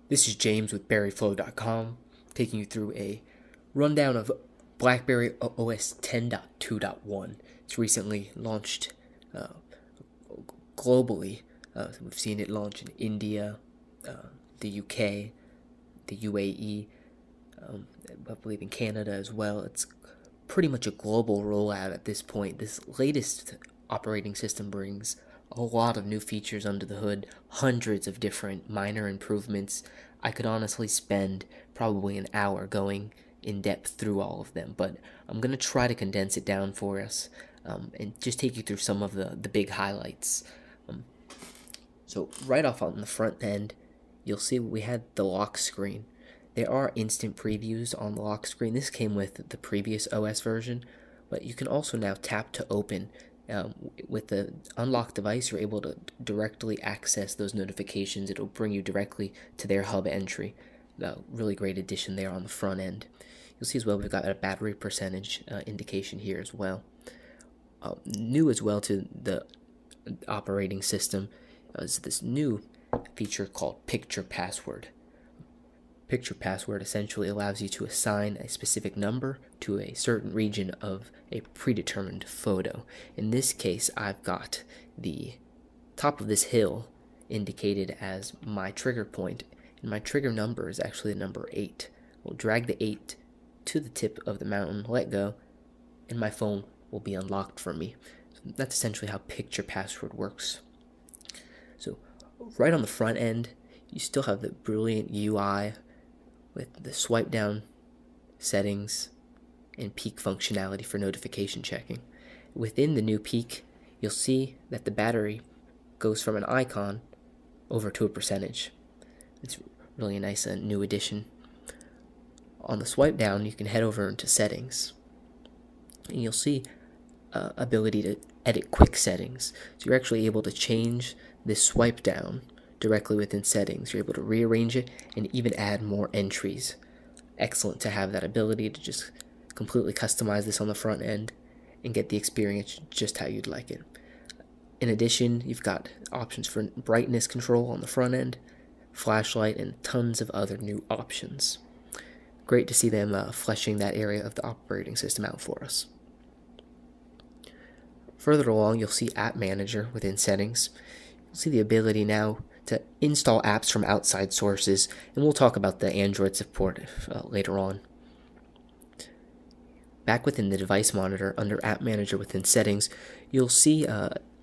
This is James with berryflow.com, taking you through a rundown of BlackBerry OS 10.2.1. It's recently launched globally. We've seen it launch in India, the UK, the UAE, I believe in Canada as well. It's pretty much a global rollout at this point. This latest operating system brings a lot of new features under the hood, hundreds of different minor improvements. I could honestly spend probably an hour going in depth through all of them, but I'm going to try to condense it down for us and just take you through some of the big highlights. So right off on the front end, you'll see we had the lock screen. There are instant previews on the lock screen. This came with the previous OS version, but you can also now tap to open. With the unlocked device, you're able to directly access those notifications. It'll bring you directly to their hub entry. Really great addition there on the front end. You'll see as well we've got a battery percentage indication here as well. New as well to the operating system is this new feature called Picture Password. Picture Password essentially allows you to assign a specific number to a certain region of a predetermined photo. In this case, I've got the top of this hill indicated as my trigger point, and my trigger number is actually the number 8. We'll drag the 8 to the tip of the mountain, let go, and my phone will be unlocked for me. So that's essentially how Picture Password works. So right on the front end, you still have the brilliant UI with the swipe down settings and peak functionality for notification checking. Within the new peak, you'll see that the battery goes from an icon over to a percentage. It's really a nice new addition. On the swipe down, you can head over into settings, and you'll see ability to edit quick settings. So you're actually able to change this swipe down directly within settings. You're able to rearrange it and even add more entries. Excellent to have that ability to just completely customize this on the front end and get the experience just how you'd like it. In addition, you've got options for brightness control on the front end, flashlight, and tons of other new options. Great to see them fleshing that area of the operating system out for us. Further along, you'll see App Manager within settings. You'll see the ability now to install apps from outside sources, and we'll talk about the Android support later on. Back within the device monitor under App Manager within settings, you'll see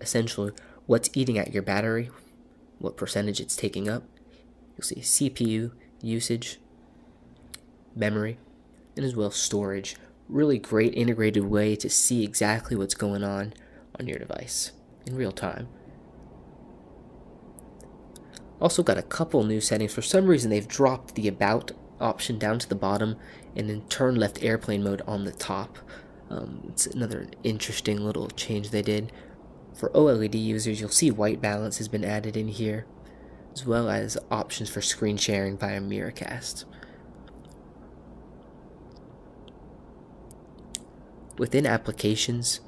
essentially what's eating at your battery, what percentage it's taking up. You'll see CPU usage, memory, and as well storage. Really great integrated way to see exactly what's going on your device in real time. Also got a couple new settings. For some reason they've dropped the About option down to the bottom and then turn left airplane mode on the top. It's another interesting little change they did. For OLED users, you'll see white balance has been added in here, as well as options for screen sharing via Miracast. Within applications,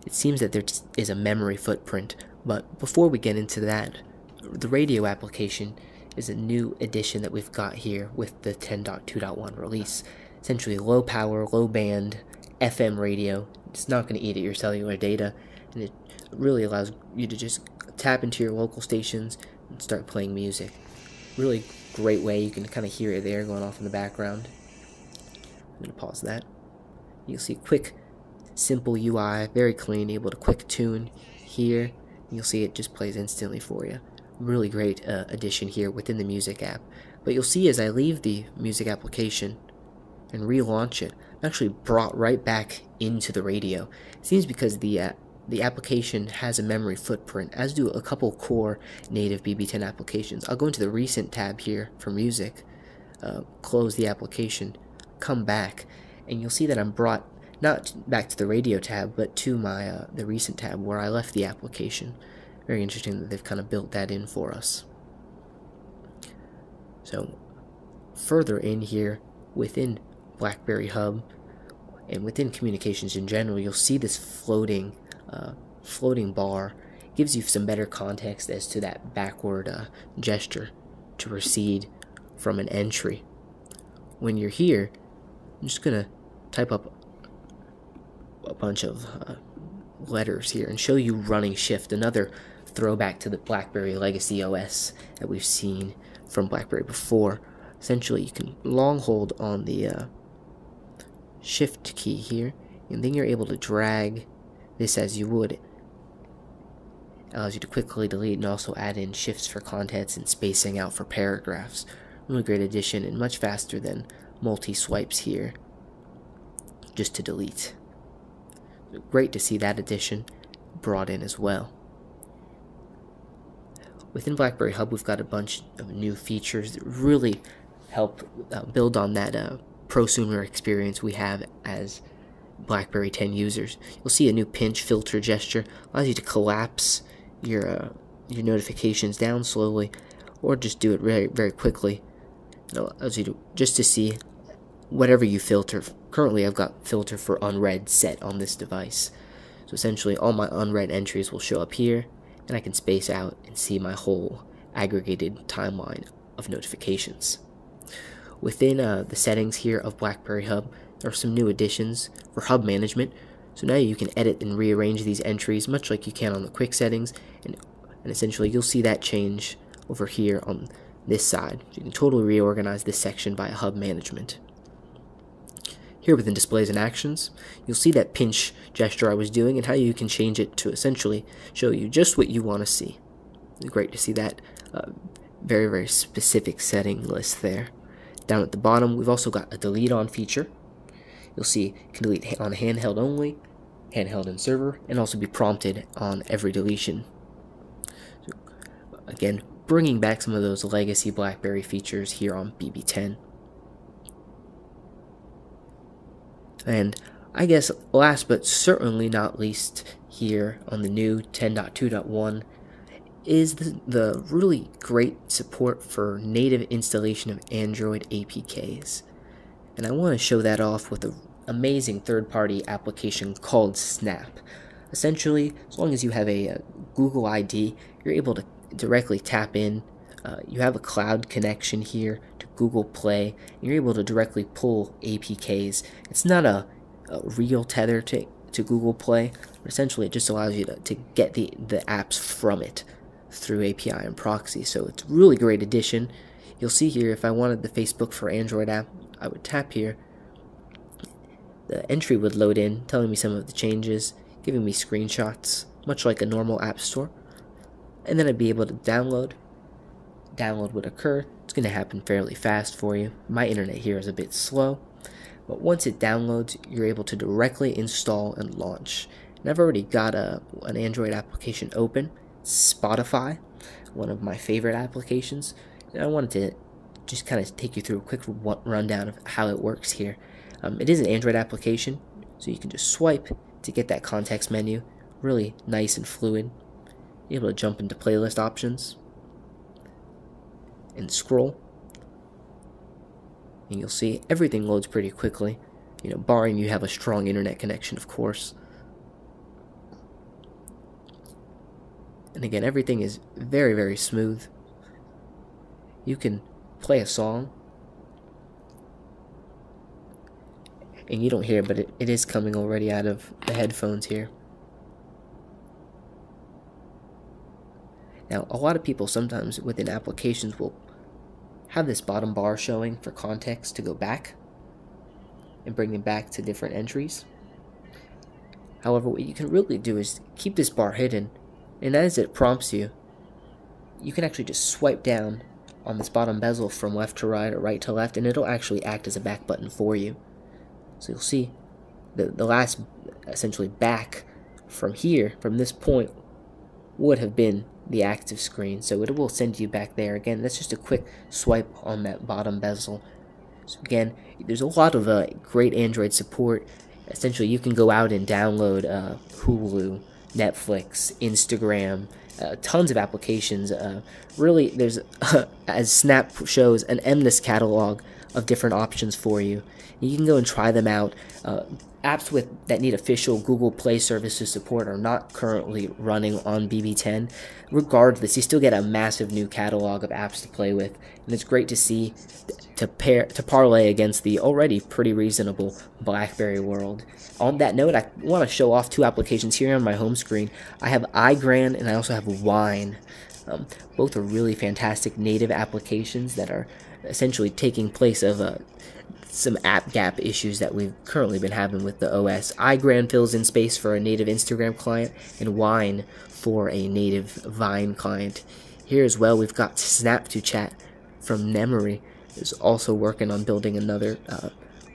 it seems that there is a memory footprint, but before we get into that, the radio application is a new addition that we've got here with the 10.2.1 release. Essentially low power, low band, FM radio. It's not going to eat at your cellular data, and it really allows you to just tap into your local stations and start playing music. Really great way. You can kind of hear it there going off in the background. I'm going to pause that. You'll see quick, simple UI, very clean, able to quick tune here. You'll see it just plays instantly for you. Really great addition here within the music app. But you'll see as I leave the music application and relaunch it, I'm actually brought right back into the radio. It seems because the application has a memory footprint, as do a couple core native BB10 applications. I'll go into the recent tab here for music, close the application, come back, and you'll see that I'm brought not back to the radio tab, but to my the recent tab where I left the application. Very interesting that they've kind of built that in for us. So further in here within BlackBerry Hub and within communications in general, you'll see this floating bar. It gives you some better context as to that backward gesture to proceed from an entry. When you're here, I'm just gonna type up a bunch of letters here and show you running shift, another throwback to the BlackBerry legacy OS that we've seen from BlackBerry before. Essentially, you can long hold on the shift key here, and then you're able to drag this as you would. It allows you to quickly delete and also add in shifts for contents and spacing out for paragraphs. Really great addition and much faster than multi-swipes here just to delete. Great to see that addition brought in as well. Within BlackBerry Hub, we've got a bunch of new features that really help build on that prosumer experience we have as BlackBerry 10 users. You'll see a new pinch filter gesture, allows you to collapse your notifications down slowly, or just do it very, very quickly. It allows you to just to see whatever you filter. Currently, I've got filter for unread set on this device. So essentially, all my unread entries will show up here, and I can space out and see my whole aggregated timeline of notifications. Within the settings here of BlackBerry Hub, there are some new additions for hub management. So now you can edit and rearrange these entries much like you can on the quick settings, and essentially you'll see that change over here on this side. So you can totally reorganize this section by hub management. Here within displays and actions, you'll see that pinch gesture I was doing and how you can change it to essentially show you just what you want to see. It's great to see that very, very specific setting list there. Down at the bottom, we've also got a delete on feature. You'll see you can delete on handheld only, handheld and server, and also be prompted on every deletion. So, again, bringing back some of those legacy BlackBerry features here on BB10. And I guess last but certainly not least here on the new 10.2.1 is the really great support for native installation of Android APKs. And I want to show that off with an amazing third-party application called Snap. Essentially, as long as you have a Google ID, you're able to directly tap in. You have a cloud connection here to Google Play, and you're able to directly pull APKs. It's not a real tether to Google Play, but essentially it just allows you to get the apps from it through API and proxy. So it's a really great addition. You'll see here, if I wanted the Facebook for Android app, I would tap here. The entry would load in, telling me some of the changes, giving me screenshots, much like a normal app store. And then I'd be able to download. Download would occur. It's going to happen fairly fast for you. My internet here is a bit slow, but once it downloads, you're able to directly install and launch. And I've already got an Android application open, Spotify, one of my favorite applications. And I wanted to just kind of take you through a quick rundown of how it works here. It is an Android application, so you can just swipe to get that context menu, really nice and fluid. You're able to jump into playlist options and scroll, and you'll see everything loads pretty quickly, barring you have a strong internet connection, of course. And again, everything is very, very smooth. You can play a song, and you don't hear it, but it is coming already out of the headphones here. Now, a lot of people sometimes within applications will have this bottom bar showing for context to go back and bring them back to different entries. However, what you can really do is keep this bar hidden, and as it prompts you, you can actually just swipe down on this bottom bezel from left to right or right to left, and it'll actually act as a back button for you. So you'll see the last, essentially back from here, from this point, would have been the active screen, so it will send you back there. Again, that's just a quick swipe on that bottom bezel. So again, there's a lot of great Android support. Essentially, you can go out and download Hulu, Netflix, Instagram, tons of applications. Really, there's, as Snap shows, an endless catalog of different options for you. You can go and try them out. Apps that need official Google Play services support are not currently running on BB10. Regardless, you still get a massive new catalog of apps to play with, and it's great to see to parlay against the already pretty reasonable BlackBerry world. On that note, I want to show off two applications here on my home screen. I have iGran and I also have Wine. Both are really fantastic native applications that are essentially taking place of some app gap issues that we've currently been having with the OS. iGran fills in space for a native Instagram client, and Wine for a native Vine client. Here as well, we've got Snap to Chat from Memory, is also working on building another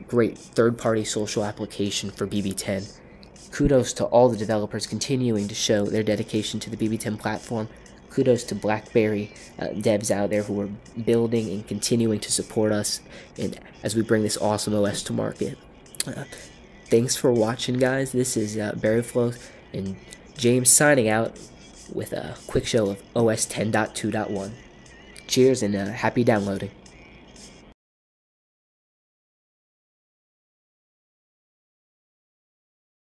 great third-party social application for BB10. Kudos to all the developers continuing to show their dedication to the BB10 platform. Kudos to BlackBerry devs out there who are building and continuing to support us as we bring this awesome OS to market. Thanks for watching, guys. This is Berryflow and James signing out with a quick show of OS 10.2.1. Cheers and happy downloading.